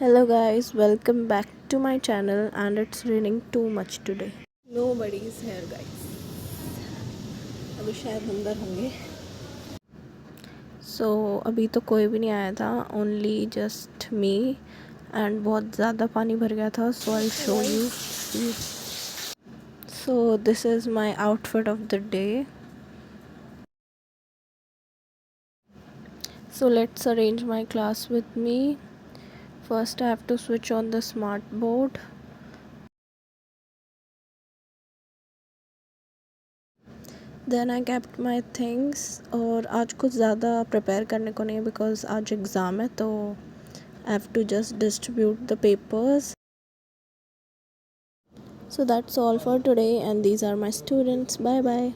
Hello guys, welcome back to my channel and it's raining too much today. Nobody is here guys. अभी शायद अंदर होंगे. So अभी तो कोई भी नहीं आया था, only just me and बहुत ज़्यादा पानी भर गया था. So I'll show you. So this is my outfit of the day. So let's arrange my class with me. First I have to switch on the smart board. Then I kept my things. और आज कुछ ज़्यादा prepare करने को नहीं है because आज exam है, तो I have to just distribute the papers. So that's all for today and these are my students. Bye bye.